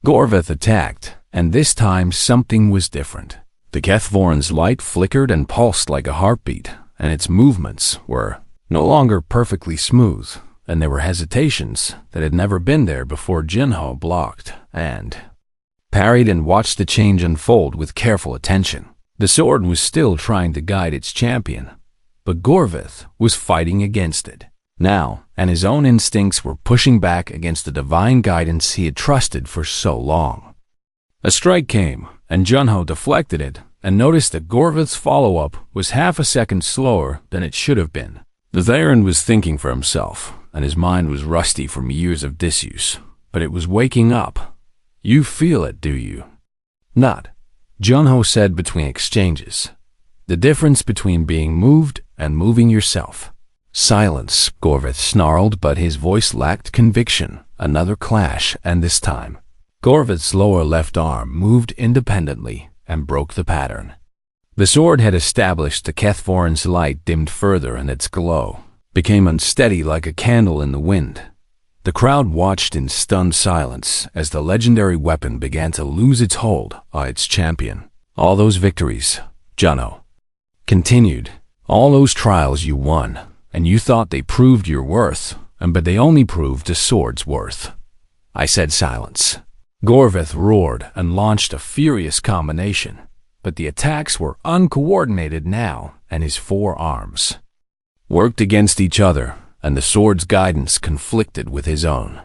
Gorveth attacked, and this time something was different. The Kethvoran's light flickered and pulsed like a heartbeat, and its movements were no longer perfectly smooth, and there were hesitations that had never been there before. Junho blocked and parried and watched the change unfold with careful attention. The sword was still trying to guide its champion, but Gorveth was fighting against it now, and his own instincts were pushing back against the divine guidance he had trusted for so long. A strike came, and Junho deflected it and noticed that Gorveth's follow-up was half a second slower than it should have been. The Theron was thinking for himself, and his mind was rusty from years of disuse, but it was waking up. "You feel it, do you?" "Not," Junho said between exchanges. "The difference between being moved and moving yourself." "Silence," Gorveth snarled, but his voice lacked conviction. Another clash, and this time, Gorveth's lower left arm moved independently and broke the pattern. The sword had established the Kethvoran's light dimmed further, and its glow became unsteady like a candle in the wind. The crowd watched in stunned silence as the legendary weapon began to lose its hold on its champion. "All those victories," Junho continued, "all those trials you won, and you thought they proved your worth, but they only proved the sword's worth." I said silence. Gorveth roared and launched a furious combination, but the attacks were uncoordinated now, and his four arms worked against each other, and the sword's guidance conflicted with his own.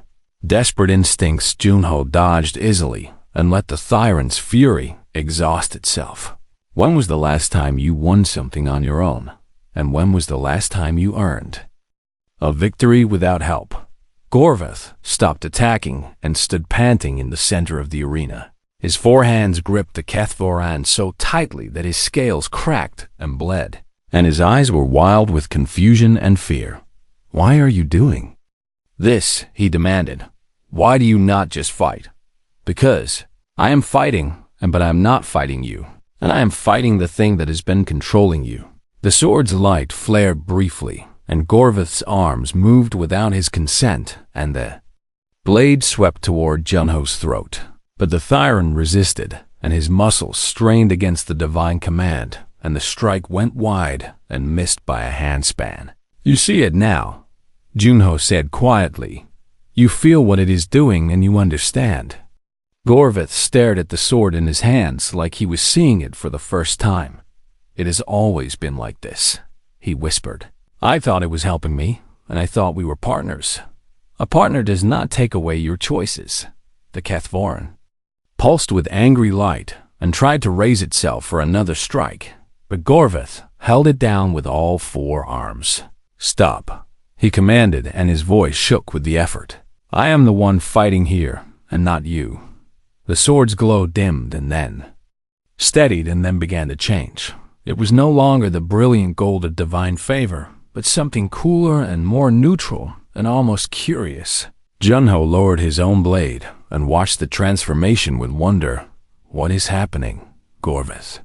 Desperate instincts, Junho dodged easily and let the Thyron's fury exhaust itself. "When was the last time you won something on your own? And when was the last time you earned a victory without help?" Gorveth stopped attacking and stood panting in the center of the arena. His four hands gripped the Kethvoran so tightly that his scales cracked and bled, and his eyes were wild with confusion and fear. "Why are you doing this?" he demanded. "Why do you not just fight?" "Because I am fighting, but I am not fighting you, and I am fighting the thing that has been controlling you." The sword's light flared briefly, and Gorveth's arms moved without his consent, and the blade swept toward Junho's throat. But the Thyron resisted, and his muscles strained against the divine command, and the strike went wide and missed by a handspan. "You see it now," Junho said quietly. "You feel what it is doing, and you understand." Gorveth stared at the sword in his hands like he was seeing it for the first time. "It has always been like this," he whispered. "I thought it was helping me, and I thought we were partners. A partner does not take away your choices." The Kethvoran pulsed with angry light and tried to raise itself for another strike, but Gorveth held it down with all four arms. "Stop," he commanded, and his voice shook with the effort. "I am the one fighting here, and not you." The sword's glow dimmed and then steadied and then began to change. It was no longer the brilliant gold of divine favor, but something cooler and more neutral and almost curious. Junho lowered his own blade and watched the transformation with wonder. "What is happening?" Gorveth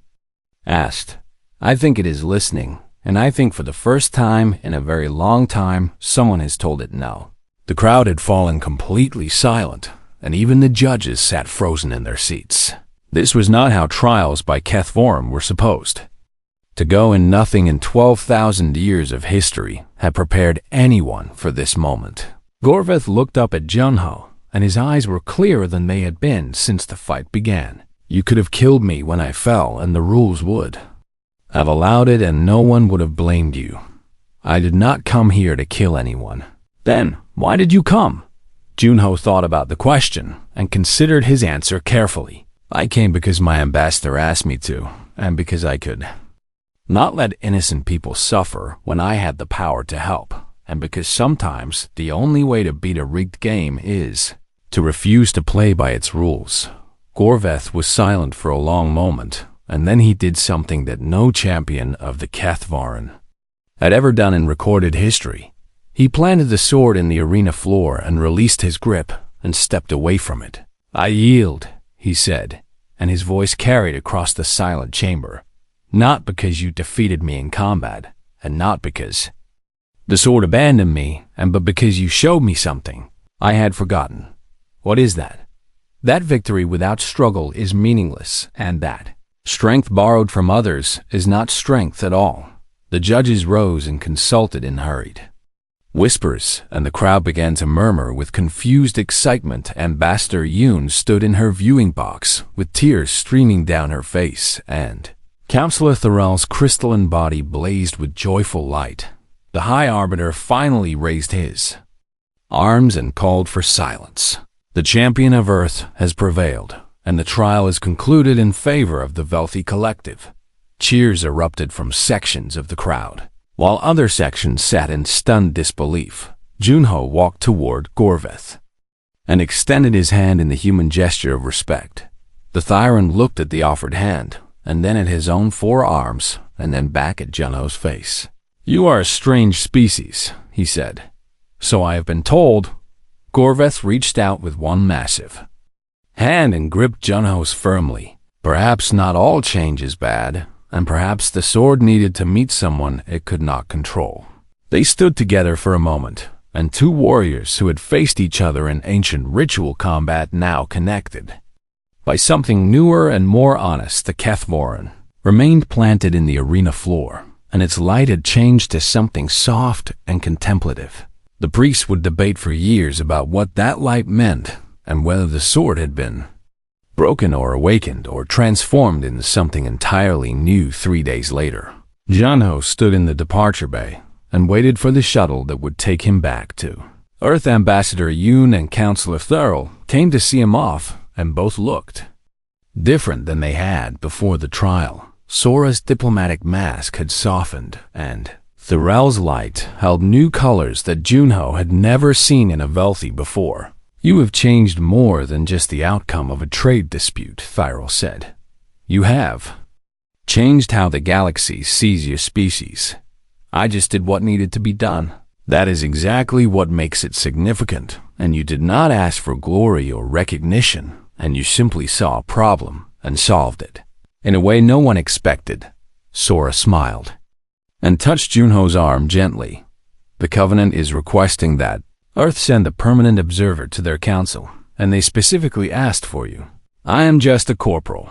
asked. "I think it is listening, and I think for the first time in a very long time, someone has told it no." The crowd had fallen completely silent, and even the judges sat frozen in their seats. This was not how trials by Kethvoran were supposed to go, and nothing in 12,000 years of history had prepared anyone for this moment. Gorveth looked up at Junho, and his eyes were clearer than they had been since the fight began. "You could have killed me when I fell, and the rules would have allowed it, and no one would have blamed you. I did not come here to kill anyone." "Then why did you come?" Junho thought about the question and considered his answer carefully. "I came because my ambassador asked me to, and because I could not let innocent people suffer when I had the power to help, and because sometimes the only way to beat a rigged game is to refuse to play by its rules." Gorveth was silent for a long moment, and then he did something that no champion of the Kethvoran had ever done in recorded history. He planted the sword in the arena floor and released his grip and stepped away from it. "I yield," he said, and his voice carried across the silent chamber. "Not because you defeated me in combat, and not because the sword abandoned me, but because you showed me something I had forgotten." "What is that?" that victory without struggle is meaningless, and that strength borrowed from others is not strength at all. The judges rose and consulted and hurried. Whispers, and the crowd began to murmur with confused excitement. Ambassador Yoon stood in her viewing box, with tears streaming down her face, and Counselor Thorell's crystalline body blazed with joyful light. The High Arbiter finally raised his arms and called for silence. The champion of Earth has prevailed, and the trial is concluded in favor of the Velthi Collective. Cheers erupted from sections of the crowd. While other sections sat in stunned disbelief, Junho walked toward Gorveth and extended his hand in the human gesture of respect. The Thyran looked at the offered hand, and then at his own 4 arms, and then back at Junho's face. "You are a strange species," he said. "So I have been told." Gorveth reached out with one massive hand and gripped Junho's firmly. Perhaps not all change is bad, and perhaps the sword needed to meet someone it could not control. They stood together for a moment, and 2 warriors who had faced each other in ancient ritual combat now connected. By something newer and more honest, the Kethvoran remained planted in the arena floor, and its light had changed to something soft and contemplative. The priests would debate for years about what that light meant, and whether the sword had been broken or awakened or transformed into something entirely new. 3 days later, Junho stood in the departure bay and waited for the shuttle that would take him back to Earth. Ambassador Yoon and Counselor Thorell came to see him off, and both looked different than they had before the trial. Sora's diplomatic mask had softened, and Thorell's light held new colors that Junho had never seen in a Velthi before. "You have changed more than just the outcome of a trade dispute," Thorell said. "You have changed how the galaxy sees your species. I just did what needed to be done. That is exactly what makes it significant, and you did not ask for glory or recognition, and you simply saw a problem and solved it in a way no one expected." Sora smiled and touched Junho's arm gently. "The Covenant is requesting that Earth send a permanent observer to their council, and they specifically asked for you. I am just a corporal.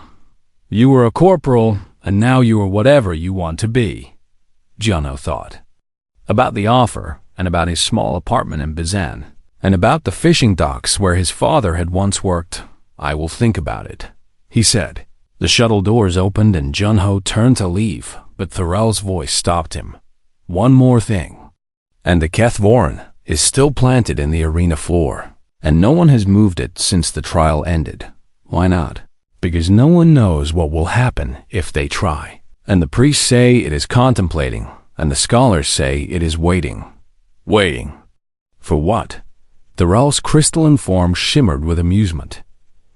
You were a corporal, and now you are whatever you want to be." Junho thought about the offer, and about his small apartment in Bazan, and about the fishing docks where his father had once worked. "I will think about it," he said. The shuttle doors opened and Junho turned to leave, but Thorell's voice stopped him. "One more thing. And the Kethvoran is still planted in the arena floor, and no one has moved it since the trial ended. Why not? Because no one knows what will happen if they try. And the priests say it is contemplating, and the scholars say it is waiting." "Waiting? For what?" Thorell's crystalline form shimmered with amusement.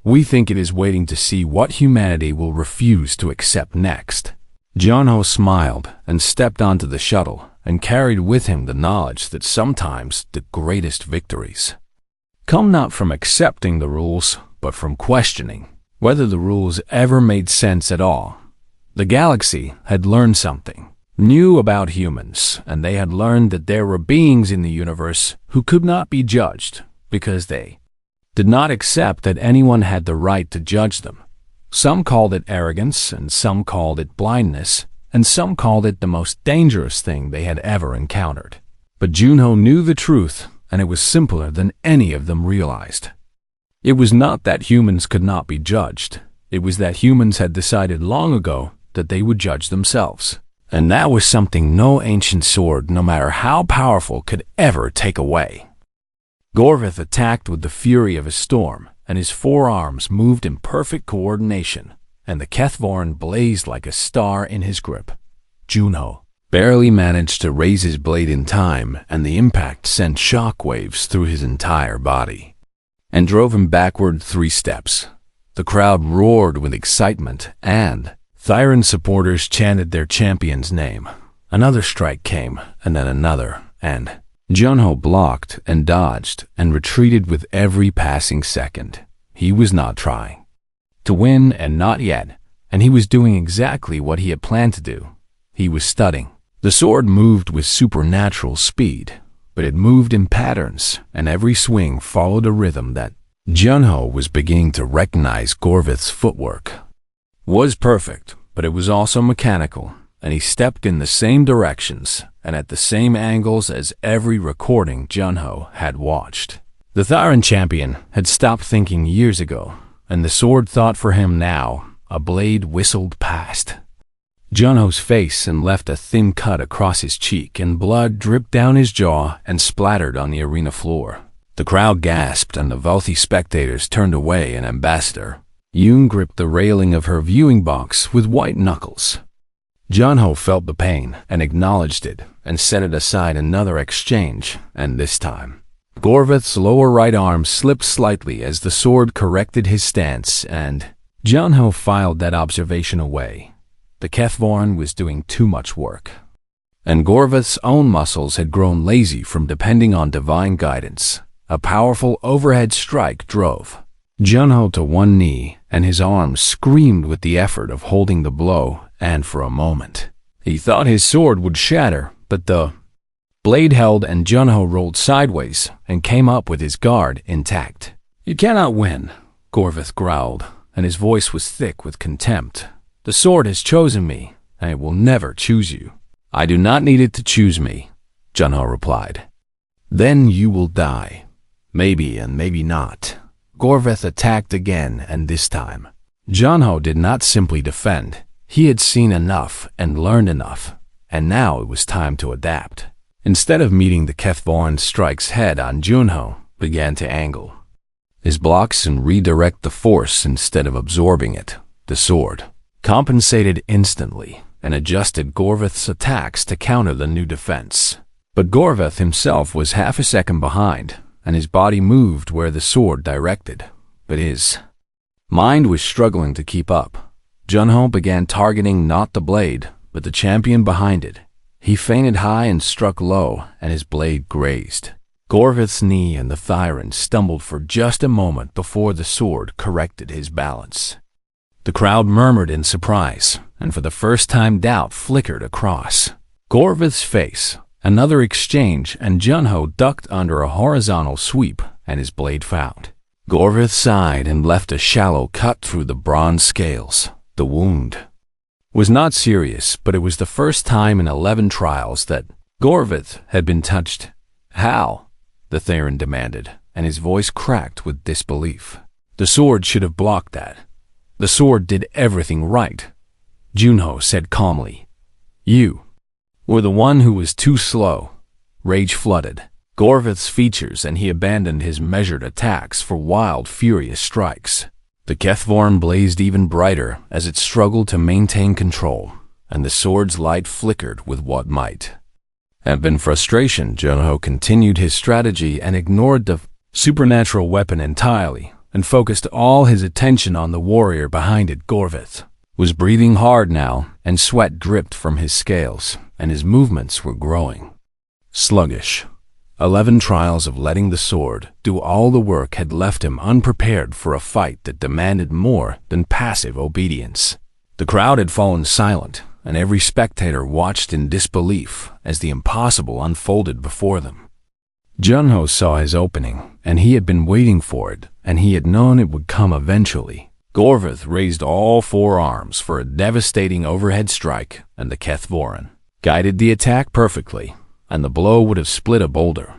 "We think it is waiting to see what humanity will refuse to accept next." Junho smiled and stepped onto the shuttle, and carried with him the knowledge that sometimes the greatest victories come not from accepting the rules, but from questioning whether the rules ever made sense at all. The galaxy had learned something new about humans, and they had learned that there were beings in the universe who could not be judged because they did not accept that anyone had the right to judge them. Some called it arrogance, and some called it blindness, and some called it the most dangerous thing they had ever encountered. But Junho knew the truth, and it was simpler than any of them realized. It was not that humans could not be judged. It was that humans had decided long ago that they would judge themselves. And that was something no ancient sword, no matter how powerful, could ever take away. Gorveth attacked with the fury of a storm, and his 4 arms moved in perfect coordination, and the Kethvoran blazed like a star in his grip. Junho barely managed to raise his blade in time, and the impact sent shockwaves through his entire body and drove him backward 3 steps. The crowd roared with excitement, and Thyran supporters chanted their champion's name. Another strike came, and then another, and Junho blocked and dodged and retreated with every passing second. He was not trying to win, and not yet, and he was doing exactly what he had planned to do. He was studying. The sword moved with supernatural speed, but it moved in patterns, and every swing followed a rhythm that Junho was beginning to recognize Gorvith's footwork. Was perfect, but it was also mechanical, and he stepped in the same directions and at the same angles as every recording Junho had watched. The Thyran champion had stopped thinking years ago, and the sword thought for him now. A blade whistled past Junho's face and left a thin cut across his cheek, and blood dripped down his jaw and splattered on the arena floor. The crowd gasped, and the wealthy spectators turned away. An ambassador, Yoon, gripped the railing of her viewing box with white knuckles. Junho felt the pain and acknowledged it and set it aside. Another exchange, and this time Gorvith's lower right arm slipped slightly as the sword corrected his stance, and Junho filed that observation away. The Kethvoran was doing too much work, and Gorvith's own muscles had grown lazy from depending on divine guidance. A powerful overhead strike drove Junho to one knee, and his arms screamed with the effort of holding the blow, and for a moment he thought his sword would shatter, but the blade held and Junho rolled sideways and came up with his guard intact. "You cannot win," Gorvith growled, and his voice was thick with contempt. "The sword has chosen me, and it will never choose you." "I do not need it to choose me," Junho replied. "Then you will die. Maybe and maybe not." Gorvith attacked again, and this time Junho did not simply defend. He had seen enough and learned enough, and now it was time to adapt. Instead of meeting the Kethvoran's strikes head-on, Junho began to angle his blocks and redirect the force instead of absorbing it. The sword compensated instantly and adjusted Gorvith's attacks to counter the new defense. But Gorvith himself was half a second behind, and his body moved where the sword directed, but his mind was struggling to keep up. Junho began targeting not the blade, but the champion behind it. He feinted high and struck low, and his blade grazed Gorvith's knee, and the Thyran stumbled for just a moment before the sword corrected his balance. The crowd murmured in surprise, and for the first time doubt flickered across Gorvith's face. Another exchange, and Junho ducked under a horizontal sweep, and his blade found Gorvith sighed and left a shallow cut through the bronze scales. The wound was not serious, but it was the first time in 11 trials that Gorvith had been touched. "How?" the Thyran demanded, and his voice cracked with disbelief. "The sword should have blocked that. The sword did everything right," Junho said calmly. "You were the one who was too slow." Rage flooded Gorvith's features, and he abandoned his measured attacks for wild, furious strikes. The Kethvoran blazed even brighter as it struggled to maintain control, and the sword's light flickered with what might have been frustration. Junho continued his strategy and ignored the supernatural weapon entirely, and focused all his attention on the warrior behind it. Gorvith was breathing hard now, and sweat dripped from his scales, and his movements were growing sluggish. 11 trials of letting the sword do all the work had left him unprepared for a fight that demanded more than passive obedience. The crowd had fallen silent, and every spectator watched in disbelief as the impossible unfolded before them. Junho saw his opening, and he had been waiting for it, and he had known it would come eventually. Gorvith raised all 4 arms for a devastating overhead strike, and the Kethvoran guided the attack perfectly, and the blow would have split a boulder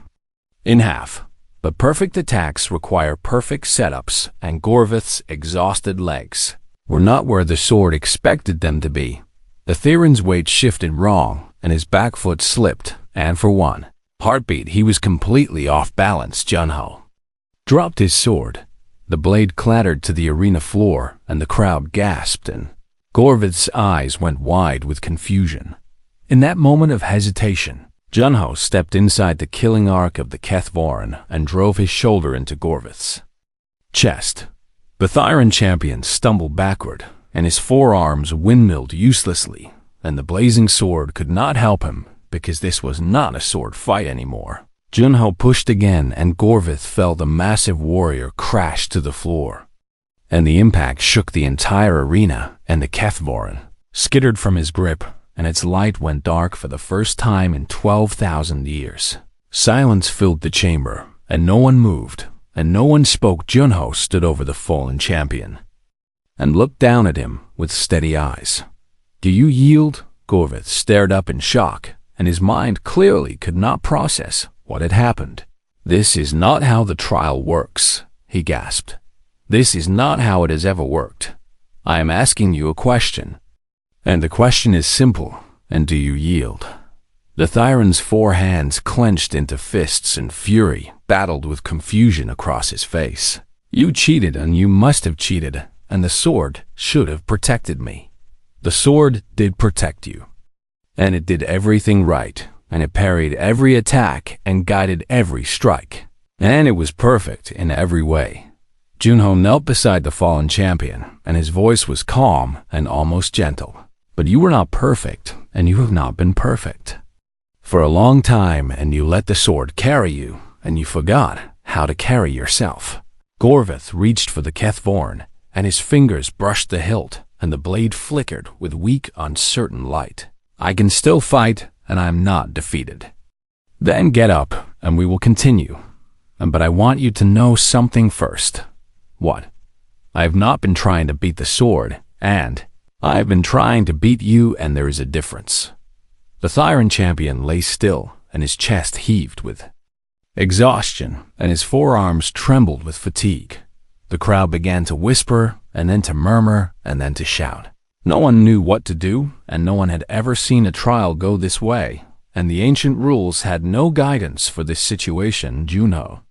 in half. But perfect attacks require perfect setups, and Gorvith's exhausted legs were not where the sword expected them to be. The Thyran's weight shifted wrong, and his back foot slipped, and for one heartbeat he was completely off balance. Junho dropped his sword. The blade clattered to the arena floor, and the crowd gasped, and Gorvith's eyes went wide with confusion. In that moment of hesitation, Junho stepped inside the killing arc of the Kethvoran and drove his shoulder into Gorvith's chest. The Thyran champion stumbled backward, and his forearms windmilled uselessly, and the blazing sword could not help him because this was not a sword fight anymore. Junho pushed again, and Gorvith felt the massive warrior crash to the floor, and the impact shook the entire arena, and the Kethvoran skittered from his grip, and its light went dark for the first time in 12,000 years. Silence filled the chamber, and no one moved, and no one spoke. Junho stood over the fallen champion and looked down at him with steady eyes. "Do you yield?" Gorvith stared up in shock, and his mind clearly could not process what had happened. "This is not how the trial works," he gasped. "This is not how it has ever worked. I am asking you a question. And the question is simple, and do you yield?" The Thyran's 4 hands clenched into fists, and fury battled with confusion across his face. "You cheated, and you must have cheated, and the sword should have protected me." "The sword did protect you, and it did everything right, and it parried every attack and guided every strike, and it was perfect in every way." Junho knelt beside the fallen champion, and his voice was calm and almost gentle. "But you were not perfect, and you have not been perfect for a long time, and you let the sword carry you, and you forgot how to carry yourself." Gorvith reached for the Kethvorn, and his fingers brushed the hilt, and the blade flickered with weak, uncertain light. "I can still fight, and I am not defeated." "Then get up, and we will continue. But I want you to know something first." "What?" "I have not been trying to beat the sword, and I have been trying to beat you, and there is a difference." The Thyran champion lay still, and his chest heaved with exhaustion, and his forearms trembled with fatigue. The crowd began to whisper, and then to murmur, and then to shout. No one knew what to do, and no one had ever seen a trial go this way, and the ancient rules had no guidance for this situation. Junho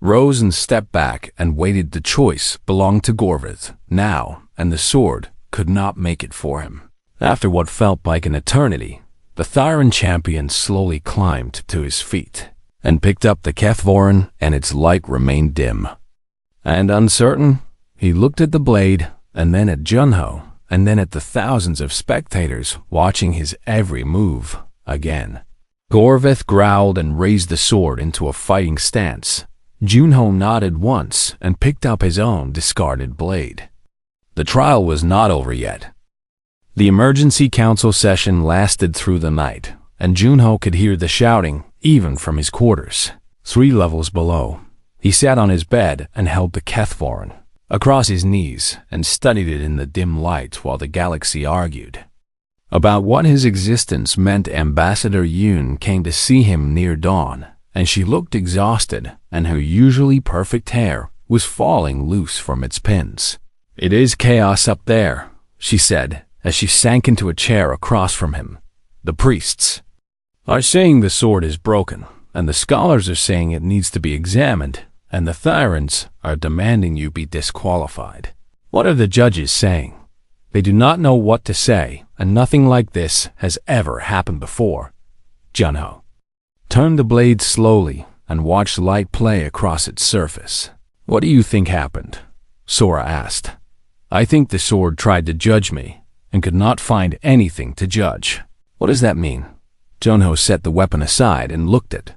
rose and stepped back and waited. The choice belonged to Gorvith now, and the sword could not make it for him. After what felt like an eternity, the Thyran champion slowly climbed to his feet and picked up the Kethvorn, and its light remained dim and uncertain. He looked at the blade, and then at Junho, and then at the thousands of spectators watching his every move again. Gorvith growled and raised the sword into a fighting stance. Junho nodded once and picked up his own discarded blade. The trial was not over yet. The emergency council session lasted through the night, and Junho could hear the shouting even from his quarters. 3 levels below, he sat on his bed and held the Kethvorn across his knees and studied it in the dim light while the galaxy argued about what his existence meant. Ambassador Yoon came to see him near dawn, and she looked exhausted, and her usually perfect hair was falling loose from its pins. "It is chaos up there," she said, as she sank into a chair across from him. "The priests are saying the sword is broken, and the scholars are saying it needs to be examined, and the Thyrans are demanding you be disqualified. What are the judges saying? They do not know what to say, and nothing like this has ever happened before." Junho turned the blade slowly and watched light play across its surface. "What do you think happened?" Sora asked. "I think the sword tried to judge me and could not find anything to judge." "What does that mean?" Junho set the weapon aside and looked at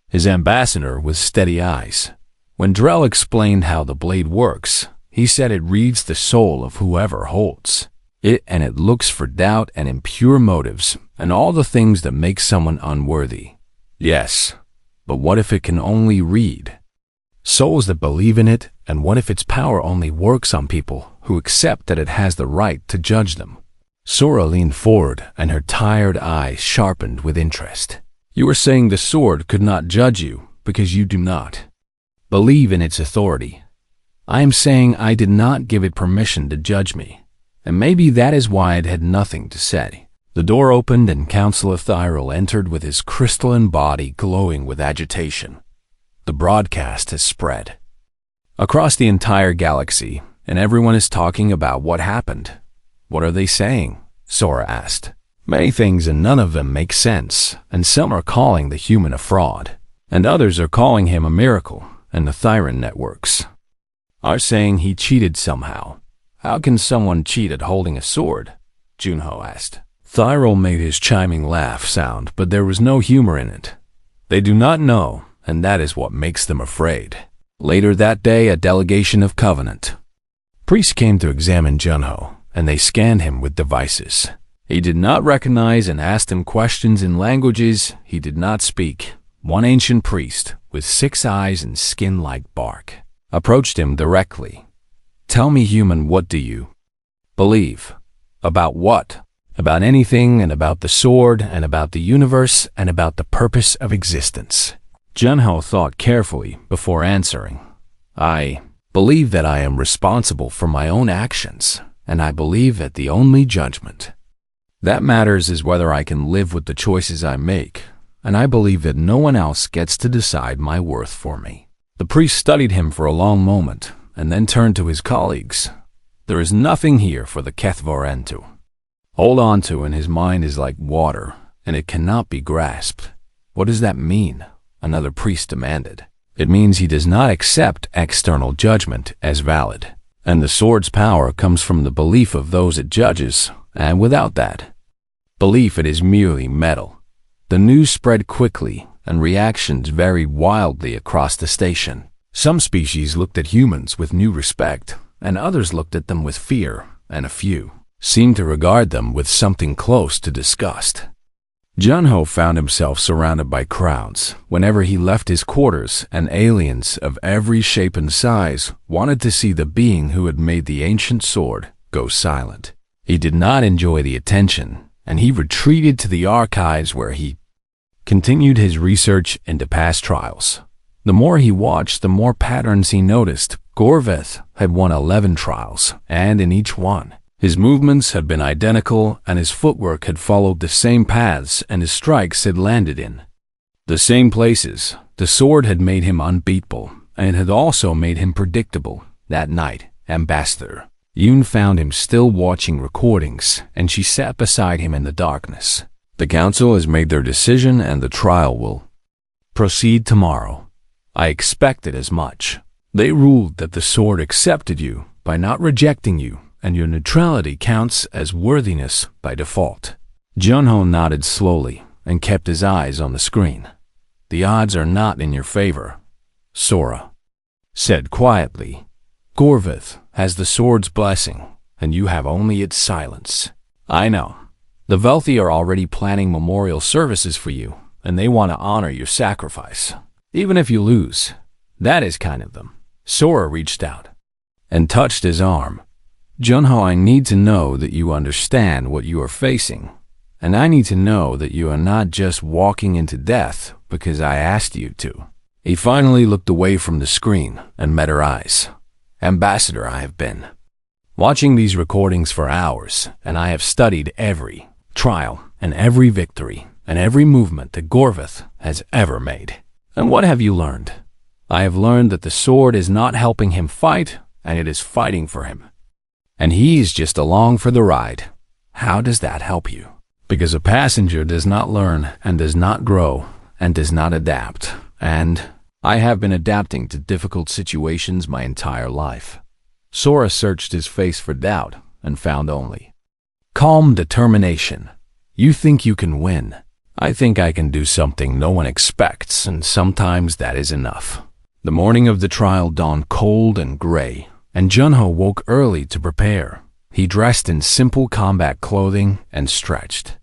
his ambassador with steady eyes. When Drell explained how the blade works, he said it reads the soul of whoever holds it, and it looks for doubt and impure motives and all the things that make someone unworthy. Yes, but what if it can only read souls that believe in it, and what if its power only works on people who accept that it has the right to judge them? Sora leaned forward, and her tired eyes sharpened with interest. "You are saying the sword could not judge you because you do not believe in its authority. I am saying I did not give it permission to judge me, and maybe that is why it had nothing to say." The door opened, and Counselor Thyril entered with his crystalline body glowing with agitation. The broadcast has spread across the entire galaxy, and everyone is talking about what happened. "What are they saying?" Sora asked. "Many things, and none of them make sense, and some are calling the human a fraud, and others are calling him a miracle, and the Thyran networks are saying he cheated somehow." "How can someone cheat at holding a sword?" Junho asked. Thyril made his chiming laugh sound, but there was no humor in it. "They do not know, and that is what makes them afraid." Later that day, a delegation of Covenant priests came to examine Junho, and they scanned him with devices he did not recognize and asked him questions in languages he did not speak. One ancient priest, with 6 eyes and skin like bark, approached him directly. "Tell me, human, what do you believe?" "About what?" "About anything, and about the sword, and about the universe, and about the purpose of existence." Junho thought carefully before answering. "I believe that I am responsible for my own actions, and I believe that the only judgment that matters is whether I can live with the choices I make, and I believe that no one else gets to decide my worth for me." The priest studied him for a long moment, and then turned to his colleagues. "There is nothing here for the Kethvoren to hold on to, and his mind is like water, and it cannot be grasped." "What does that mean?" another priest demanded. "It means he does not accept external judgment as valid, and the sword's power comes from the belief of those it judges, and without that belief it is merely metal." The news spread quickly, and reactions varied wildly across the station. Some species looked at humans with new respect, and others looked at them with fear, and a few seemed to regard them with something close to disgust. Junho found himself surrounded by crowds whenever he left his quarters, and aliens of every shape and size wanted to see the being who had made the ancient sword go silent. He did not enjoy the attention, and he retreated to the archives where he continued his research into past trials. The more he watched, the more patterns he noticed. Gorveth had won 11 trials, and in each one, his movements had been identical, and his footwork had followed the same paths, and his strikes had landed in the same places. The sword had made him unbeatable, and it had also made him predictable. That night, Ambassador Yoon found him still watching recordings, and she sat beside him in the darkness. "The council has made their decision, and the trial will proceed tomorrow. I expected as much. They ruled that the sword accepted you by not rejecting you, and your neutrality counts as worthiness by default." Junho nodded slowly and kept his eyes on the screen. "The odds are not in your favor," Sora said quietly. "Gorveth has the sword's blessing, and you have only its silence. I know. The Velthi are already planning memorial services for you, and they want to honor your sacrifice, even if you lose. That is kind of them." Sora reached out and touched his arm. "Junho, I need to know that you understand what you are facing, and I need to know that you are not just walking into death because I asked you to." He finally looked away from the screen and met her eyes. "Ambassador, I have been watching these recordings for hours, and I have studied every trial and every victory and every movement that Gorveth has ever made. And what have you learned?" "I have learned that the sword is not helping him fight, and it is fighting for him. And he is just along for the ride." "How does that help you?" "Because a passenger does not learn and does not grow and does not adapt, and I have been adapting to difficult situations my entire life." Sora searched his face for doubt and found only calm determination. "You think you can win. I think I can do something no one expects, and sometimes that is enough." The morning of the trial dawned cold and gray, and Junho woke early to prepare. He dressed in simple combat clothing and stretched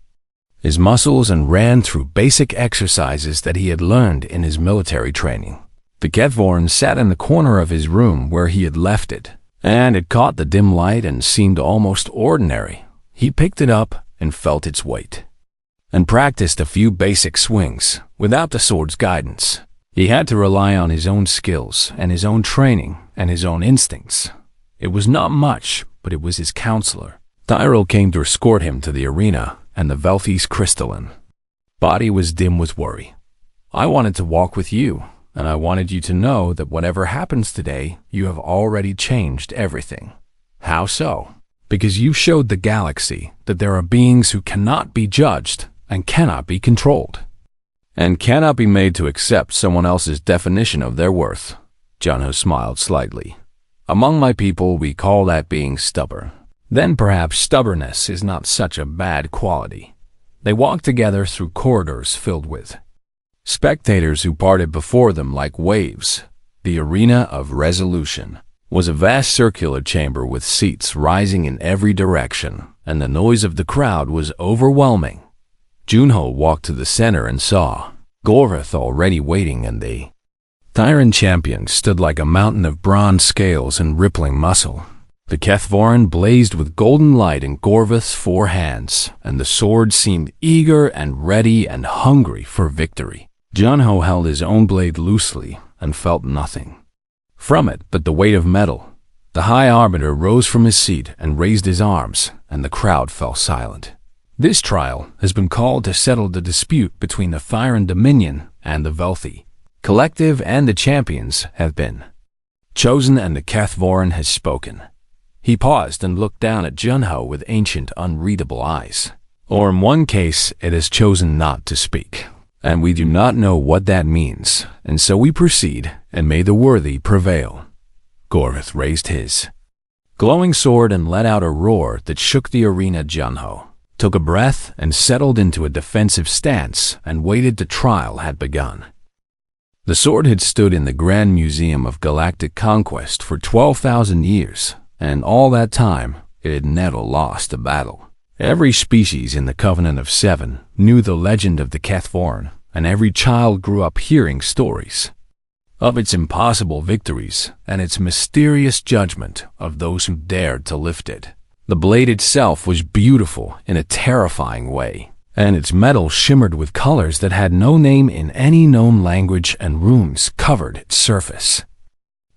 his muscles and ran through basic exercises that he had learned in his military training. The Kethvoren sat in the corner of his room where he had left it, and it caught the dim light and seemed almost ordinary. He picked it up and felt its weight, and practiced a few basic swings without the sword's guidance. He had to rely on his own skills and his own training and his own instincts. It was not much, but it was his counselor. Tyrell came to escort him to the arena, and the Velthi's crystalline body was dim with worry. "I wanted to walk with you, and I wanted you to know that whatever happens today, you have already changed everything." "How so?" "Because you showed the galaxy that there are beings who cannot be judged and cannot be controlled, and cannot be made to accept someone else's definition of their worth." Junho smiled slightly. "Among my people, we call that being stubborn." "Then perhaps stubbornness is not such a bad quality." They walked together through corridors filled with spectators who parted before them like waves. The arena of resolution was a vast circular chamber with seats rising in every direction, and the noise of the crowd was overwhelming. Junho walked to the center and saw Gorvith already waiting, and the Thyran champion stood like a mountain of bronze scales and rippling muscle. The Kethvoran blazed with golden light in Gorvith's four hands, and the sword seemed eager and ready and hungry for victory. Junho held his own blade loosely and felt nothing from it but the weight of metal. The High Arbiter rose from his seat and raised his arms, and the crowd fell silent. This trial has been called to settle the dispute between the Thyran Dominion and the Velthi Collective, and the champions have been chosen, and the Kethvoran has spoken. He paused and looked down at Junho with ancient, unreadable eyes. Or in one case, it has chosen not to speak, and we do not know what that means, and so we proceed, and may the worthy prevail. Gorvith raised his glowing sword and let out a roar that shook the arena. Junho took a breath and settled into a defensive stance and waited. The trial had begun. The sword had stood in the Grand Museum of Galactic Conquest for 12,000 years, and all that time it had never lost a battle. Every species in the Covenant of Seven knew the legend of the Kethvoran, and every child grew up hearing stories of its impossible victories and its mysterious judgment of those who dared to lift it. The blade itself was beautiful in a terrifying way, and its metal shimmered with colors that had no name in any known language, and runes covered its surface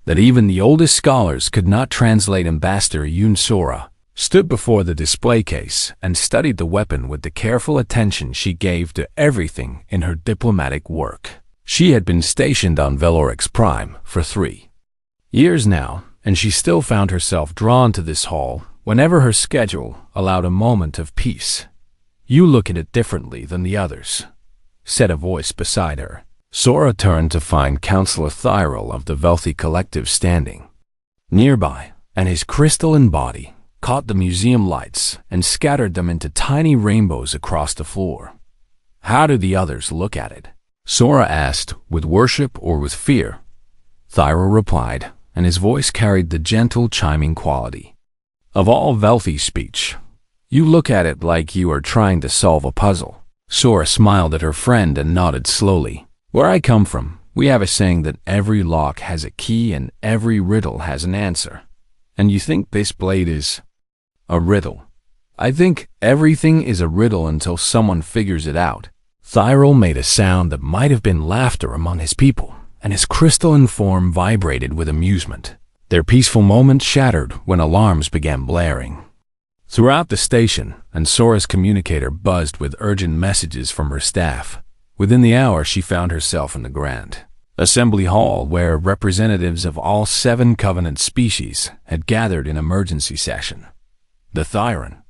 that even the oldest scholars could not translate. Ambassador Yun Sora stood before the display case and studied the weapon with the careful attention she gave to everything in her diplomatic work. She had been stationed on Velorix Prime for 3 years now, and she still found herself drawn to this hall whenever her schedule allowed a moment of peace. "You look at it differently than the others," said a voice beside her. Sora turned to find Counselor Thyril of the Velthi Collective standing nearby, and his crystalline body caught the museum lights and scattered them into tiny rainbows across the floor. "How do the others look at it?" Sora asked, with worship or with fear. Thyril replied, and his voice carried the gentle, chiming quality of all Velthi speech. "You look at it like you are trying to solve a puzzle." Sora smiled at her friend and nodded slowly. "Where I come from, we have a saying that every lock has a key and every riddle has an answer. And you think this blade is a riddle? I think everything is a riddle until someone figures it out." Thyril made a sound that might have been laughter among his people, and his crystalline form vibrated with amusement. Their peaceful moment shattered when alarms began blaring throughout the station, and Sora's communicator buzzed with urgent messages from her staff. Within the hour, she found herself in the Grand Assembly Hall, where representatives of all 7 Covenant species had gathered in emergency session. The Thyran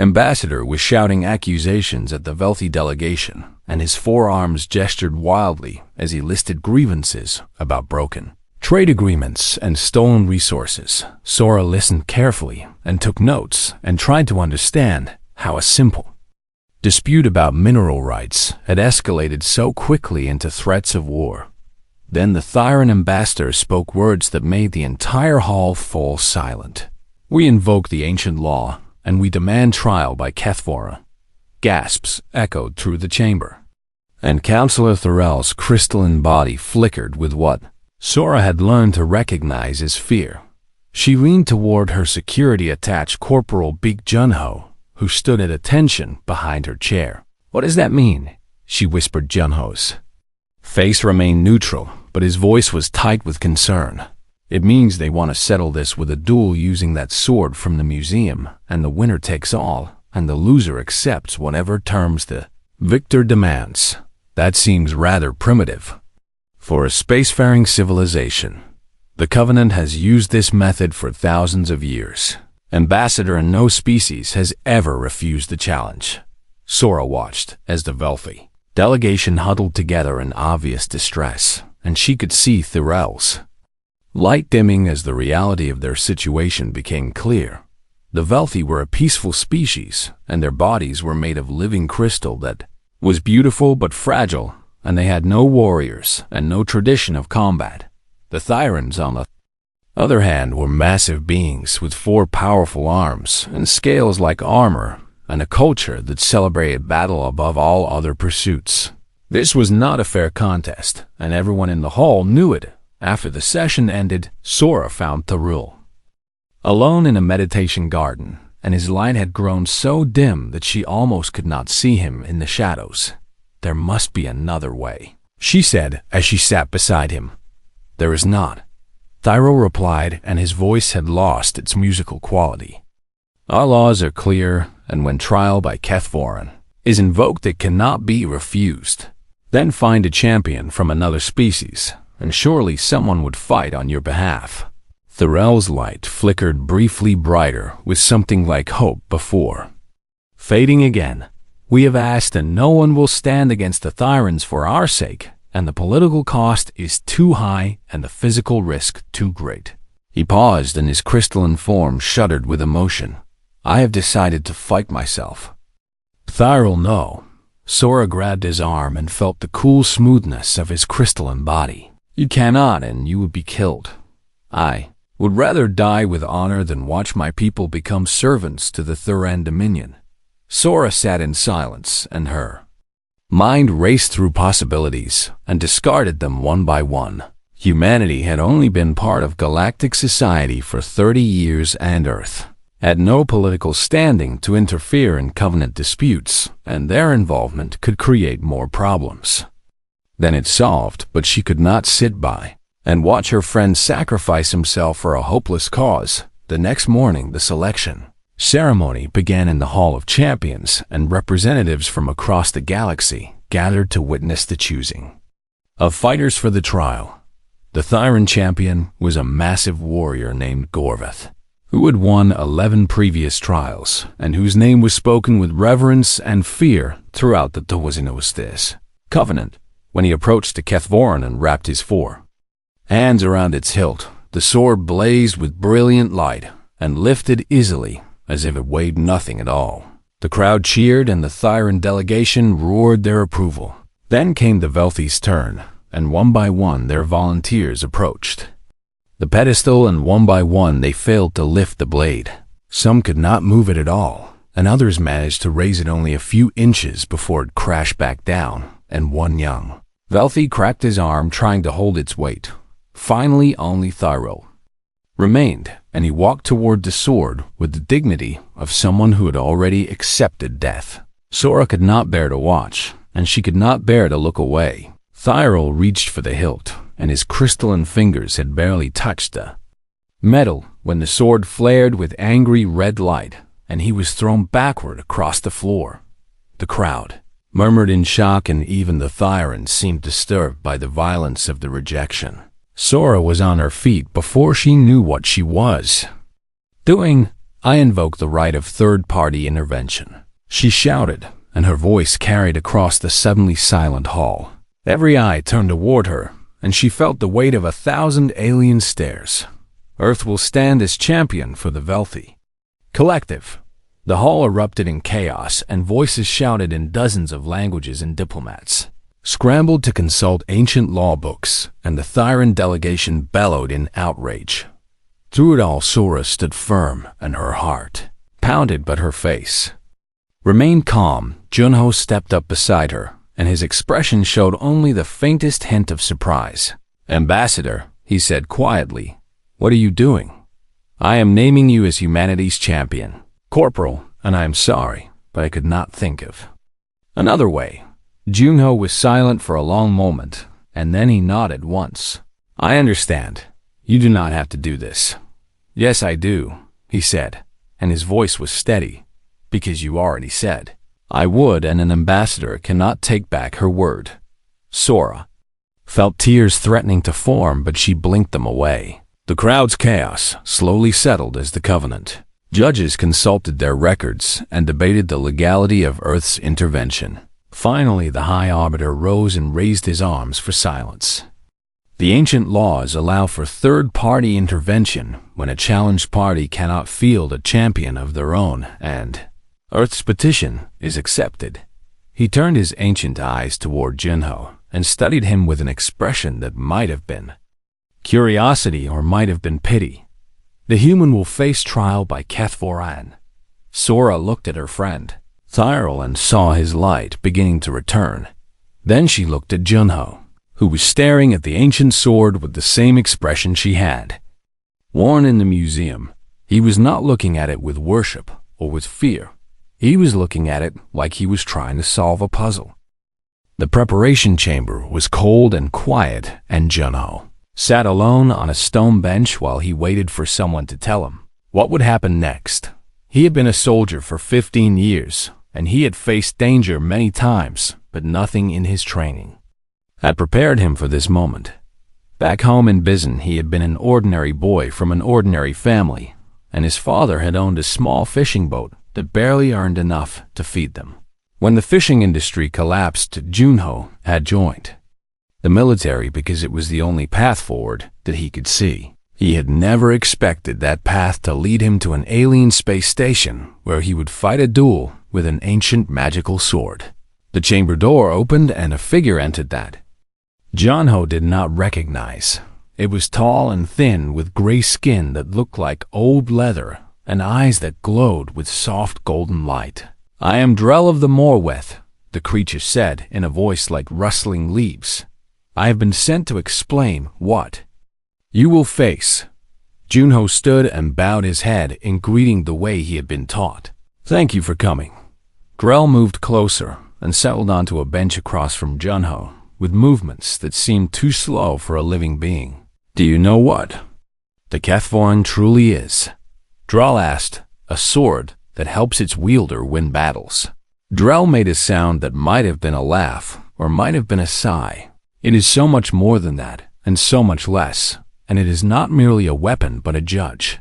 ambassador was shouting accusations at the Velthi delegation, and his forearms gestured wildly as he listed grievances about broken trade agreements and stolen resources. Sora listened carefully and took notes and tried to understand how a simple dispute about mineral rights had escalated so quickly into threats of war. Then the Thyran ambassador spoke words that made the entire hall fall silent. "We invoke the ancient law, and we demand trial by Kethvoran." Gasps echoed through the chamber, and Counselor Thyrel's crystalline body flickered with what Sora had learned to recognize as fear. She leaned toward her security-attached Corporal Big Junho, who stood at attention behind her chair. "What does that mean?" she whispered. Junho's face remained neutral, but his voice was tight with concern. "It means they want to settle this with a duel using that sword from the museum, and the winner takes all, and the loser accepts whatever terms the victor demands. That seems rather primitive for a spacefaring civilization. The Covenant has used this method for thousands of years. Ambassador in no species has ever refused the challenge." Sora watched as the Velthi delegation huddled together in obvious distress, and she could see Thyrel's light dimming as the reality of their situation became clear. The Velthi were a peaceful species, and their bodies were made of living crystal that was beautiful but fragile, and they had no warriors and no tradition of combat. The Thyrans, on the other hand, were massive beings with 4 powerful arms and scales like armor, and a culture that celebrated battle above all other pursuits. This was not a fair contest, and everyone in the hall knew it. After the session ended, Sora found Thirul alone in a meditation garden, and his light had grown so dim that she almost could not see him in the shadows. "There must be another way," she said as she sat beside him. "There is not," Thyrol replied, and his voice had lost its musical quality. "Our laws are clear, and when trial by Kethvoran is invoked, it cannot be refused. Then find a champion from another species, and surely someone would fight on your behalf." Thyrell's light flickered briefly brighter with something like hope before fading again. "We have asked, and no one will stand against the Thyrans for our sake, and the political cost is too high and the physical risk too great." He paused, and his crystalline form shuddered with emotion. "I have decided to fight myself." "Thyrol, no." Sora grabbed his arm and felt the cool smoothness of his crystalline body. "You cannot, and you would be killed. I would rather die with honor than watch my people become servants to the Thuran dominion." Sora sat in silence, and her mind raced through possibilities and discarded them one by one. Humanity had only been part of galactic society for 30 years, and Earth had no political standing to interfere in covenant disputes, and their involvement could create more problems than it solved. But she could not sit by and watch her friend sacrifice himself for a hopeless cause. The next morning, the selection ceremony began in the Hall of Champions, and representatives from across the galaxy gathered to witness the choosing of fighters for the trial. The Thyran champion was a massive warrior named Gorvath, who had won 11 previous trials, and whose name was spoken with reverence and fear throughout the Twazinostis covenant. When he approached the Kethvoran and wrapped his four hands around its hilt, the sword blazed with brilliant light and lifted easily, as if it weighed nothing at all. The crowd cheered, and the Thyran delegation roared their approval. Then came the Velthi's turn, and one by one their volunteers approached the pedestal, and one by one they failed to lift the blade. Some could not move it at all, and others managed to raise it only a few inches before it crashed back down, and one young Velthi cracked his arm trying to hold its weight. Finally, only Thyrol remained, and he walked toward the sword with the dignity of someone who had already accepted death. Sora could not bear to watch, and she could not bear to look away. Thyrol reached for the hilt, and his crystalline fingers had barely touched the metal when the sword flared with angry red light, and he was thrown backward across the floor. The crowd murmured in shock, and even the Thyrans seemed disturbed by the violence of the rejection. Sora was on her feet before she knew what she was doing. "I invoke the right of third-party intervention," she shouted, and her voice carried across the suddenly silent hall. Every eye turned toward her, and she felt the weight of 1,000 alien stares. "Earth will stand as champion for the Velthi Collective." The hall erupted in chaos, and voices shouted in dozens of languages, and diplomats scrambled to consult ancient law books, and the Thyran delegation bellowed in outrage. Through it all, Sora stood firm, and her heart pounded, but her face remained calm. Junho stepped up beside her, and his expression showed only the faintest hint of surprise. "Ambassador," he said quietly, "what are you doing?" "I am naming you as humanity's champion, Corporal, and I am sorry, but I could not think of another way." Junho was silent for a long moment, and then he nodded once. "I understand. You do not have to do this." "Yes, I do," he said, and his voice was steady, "because you already said I would, and an ambassador cannot take back her word." Sora felt tears threatening to form, but she blinked them away. The crowd's chaos slowly settled as the Covenant judges consulted their records and debated the legality of Earth's intervention. Finally, the High Arbiter rose and raised his arms for silence. The ancient laws allow for third-party intervention when a challenged party cannot field a champion of their own, and Earth's petition is accepted. He turned his ancient eyes toward Junho and studied him with an expression that might have been curiosity or might have been pity. "The human will face trial by Kethvoran." Sora looked at her friend Thyrol and saw his light beginning to return. Then she looked at Junho, who was staring at the ancient sword with the same expression she had worn in the museum. He was not looking at it with worship or with fear. He was looking at it like he was trying to solve a puzzle. The preparation chamber was cold and quiet, and Junho sat alone on a stone bench while he waited for someone to tell him what would happen next. He had been a soldier for 15 years, and he had faced danger many times, but nothing in his training had prepared him for this moment. Back home in Bizen, he had been an ordinary boy from an ordinary family, and his father had owned a small fishing boat that barely earned enough to feed them. When the fishing industry collapsed, Junho had joined the military because it was the only path forward that he could see. He had never expected that path to lead him to an alien space station where he would fight a duel with an ancient magical sword. The chamber door opened and a figure entered that Junho did not recognize. It was tall and thin with gray skin that looked like old leather and eyes that glowed with soft golden light. "I am Drell of the Morweth," the creature said in a voice like rustling leaves. "I have been sent to explain what you will face." Junho stood and bowed his head in greeting the way he had been taught. "Thank you for coming." Drell moved closer and settled onto a bench across from Junho with movements that seemed too slow for a living being. "Do you know what the Kethvoran truly is?" Drell asked. "A sword that helps its wielder win battles." Drell made a sound that might have been a laugh or might have been a sigh. "It is so much more than that, and so much less, and it is not merely a weapon but a judge."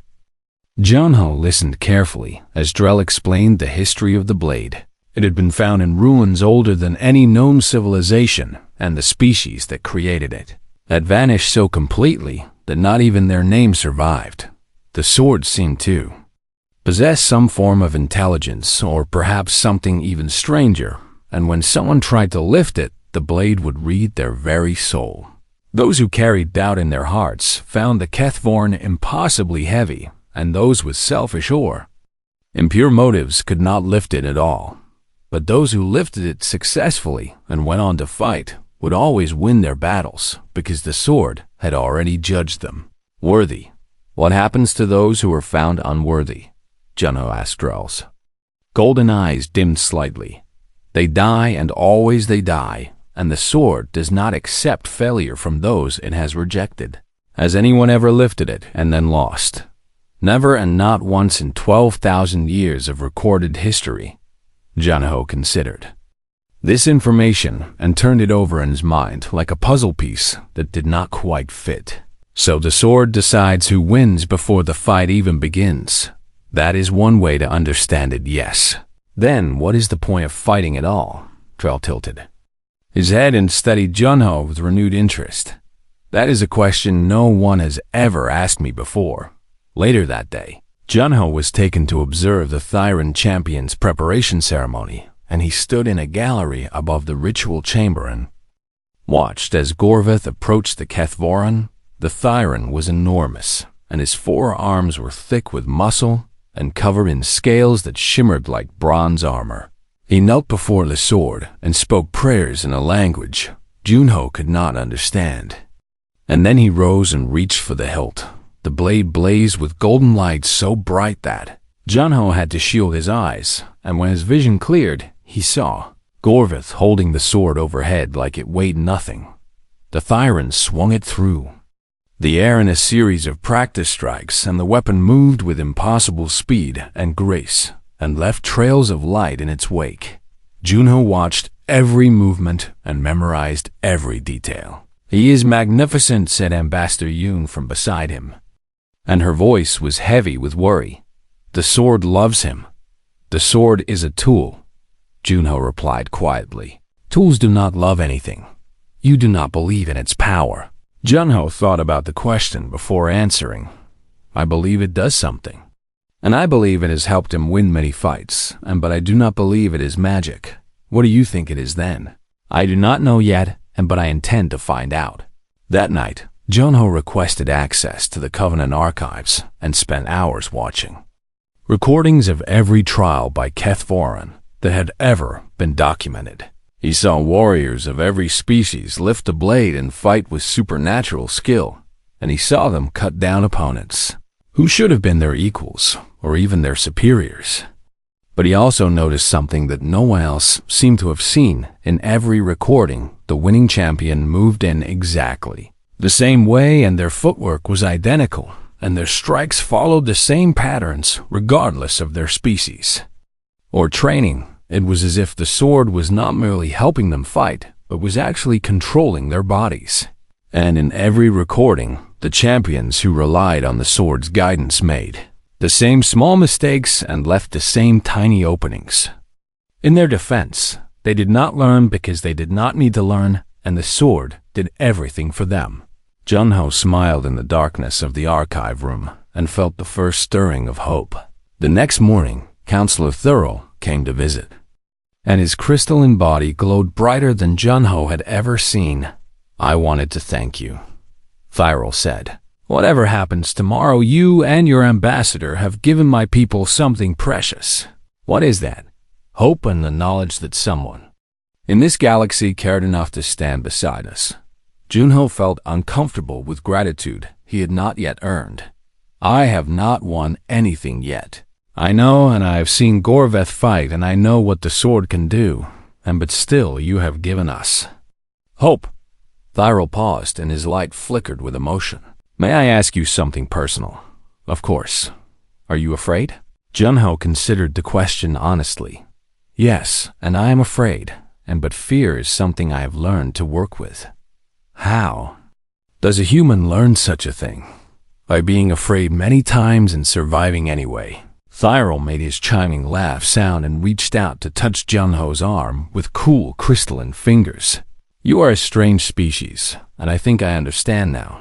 Junho listened carefully as Drell explained the history of the blade. It had been found in ruins older than any known civilization, and the species that created it had vanished so completely that not even their name survived. The sword seemed to possess some form of intelligence, or perhaps something even stranger, and when someone tried to lift it, the blade would read their very soul. Those who carried doubt in their hearts found the Kethvoran impossibly heavy, and those with selfish or impure motives could not lift it at all. But those who lifted it successfully and went on to fight would always win their battles because the sword had already judged them worthy. "What happens to those who are found unworthy?" Junho asked Drell's golden eyes dimmed slightly. "They die, and always they die, and the sword does not accept failure from those it has rejected." "Has anyone ever lifted it and then lost?" "Never, and not once in 12,000 years of recorded history." Junho considered this information and turned it over in his mind like a puzzle piece that did not quite fit. "So the sword decides who wins before the fight even begins. That is one way to understand it, yes. Then what is the point of fighting at all?" Drell tilted his head and studied Junho with renewed interest. "That is a question no one has ever asked me before." Later that day, Junho was taken to observe the Thyran champion's preparation ceremony, and he stood in a gallery above the ritual chamber and watched as Gorveth approached the Kethvoran. The Thyran was enormous, and his forearms were thick with muscle and covered in scales that shimmered like bronze armor. He knelt before the sword and spoke prayers in a language Junho could not understand. And then he rose and reached for the hilt. The blade blazed with golden light so bright that Junho had to shield his eyes, and when his vision cleared, he saw Gorveth holding the sword overhead like it weighed nothing. The Thyran swung it through the air in a series of practice strikes, and the weapon moved with impossible speed and grace and left trails of light in its wake. Junho watched every movement and memorized every detail. "He is magnificent," said Ambassador Yoon from beside him, and her voice was heavy with worry. "The sword loves him." "The sword is a tool," Junho replied quietly. "Tools do not love anything. You do not believe in its power." Junho thought about the question before answering. "I believe it does something. And I believe it has helped him win many fights, but I do not believe it is magic. What do you think it is then?" "I do not know yet, but I intend to find out." That night, Junho requested access to the Covenant archives and spent hours watching recordings of every trial by Kethvoran that had ever been documented. He saw warriors of every species lift a blade and fight with supernatural skill, and he saw them cut down opponents who should have been their equals or even their superiors. But he also noticed something that no one else seemed to have seen. In every recording, the winning champion moved in exactly the same way, and their footwork was identical, and their strikes followed the same patterns regardless of their species or training. It was as if the sword was not merely helping them fight, but was actually controlling their bodies. And in every recording, the champions who relied on the sword's guidance made the same small mistakes and left the same tiny openings. In their defense, they did not learn because they did not need to learn, and the sword did everything for them. Junho smiled in the darkness of the archive room and felt the first stirring of hope. The next morning, Counselor Thurl came to visit, and his crystalline body glowed brighter than Junho had ever seen. "I wanted to thank you," Thyrol said. "Whatever happens tomorrow, you and your ambassador have given my people something precious." "What is that?" "Hope and the knowledge that someone in this galaxy cared enough to stand beside us." Junho felt uncomfortable with gratitude he had not yet earned. "I have not won anything yet. I know, and I have seen Gorveth fight, and I know what the sword can do, but still you have given us hope." Thyrol paused, and his light flickered with emotion. "May I ask you something personal?" "Of course. Are you afraid?" Junho considered the question honestly. "Yes, and I am afraid, but fear is something I have learned to work with." "How does a human learn such a thing?" "By being afraid many times and surviving anyway." Thyrol made his chiming laugh sound and reached out to touch Junho's arm with cool, crystalline fingers. "You are a strange species, and I think I understand now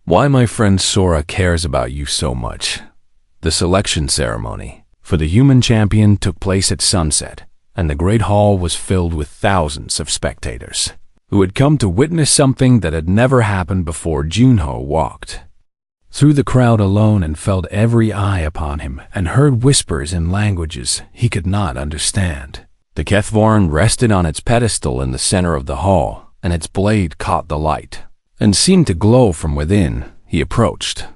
why my friend Sora cares about you so much." The selection ceremony for the human champion took place at sunset, and the Great Hall was filled with thousands of spectators who had come to witness something that had never happened before. Junho walked through the crowd alone and felt every eye upon him and heard whispers in languages he could not understand. The Kethvoran rested on its pedestal in the center of the hall, and its blade caught the light and seemed to glow from within. He approached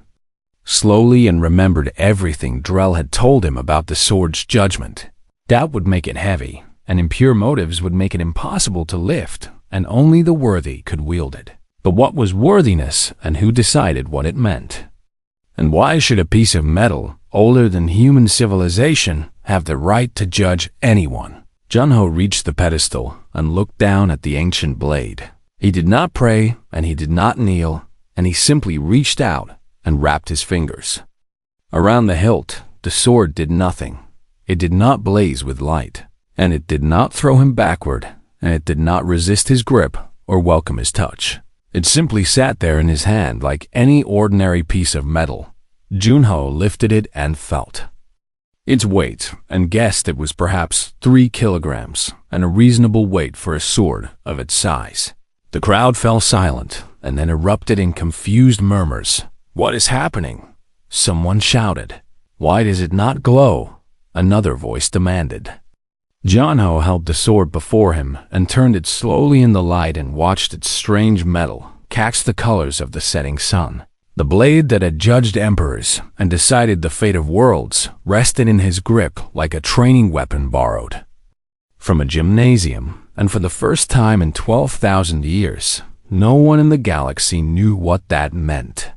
slowly and remembered everything Drell had told him about the sword's judgment. Doubt would make it heavy, and impure motives would make it impossible to lift, and only the worthy could wield it. But what was worthiness, and who decided what it meant? And why should a piece of metal, older than human civilization, have the right to judge anyone? Junho reached the pedestal and looked down at the ancient blade. He did not pray, and he did not kneel, and he simply reached out and wrapped his fingers around the hilt. The sword did nothing. It did not blaze with light, and it did not throw him backward, and it did not resist his grip or welcome his touch. It simply sat there in his hand like any ordinary piece of metal. Junho lifted it and felt its weight and guessed it was perhaps 3 kilograms, and a reasonable weight for a sword of its size. The crowd fell silent and then erupted in confused murmurs. "What is happening?" Someone shouted. "Why does it not glow?" Another voice demanded. Junho held the sword before him and turned it slowly in the light and watched its strange metal catch the colors of the setting sun. The blade that had judged emperors and decided the fate of worlds rested in his grip like a training weapon borrowed from a gymnasium, and for the first time in 12,000 years, no one in the galaxy knew what that meant.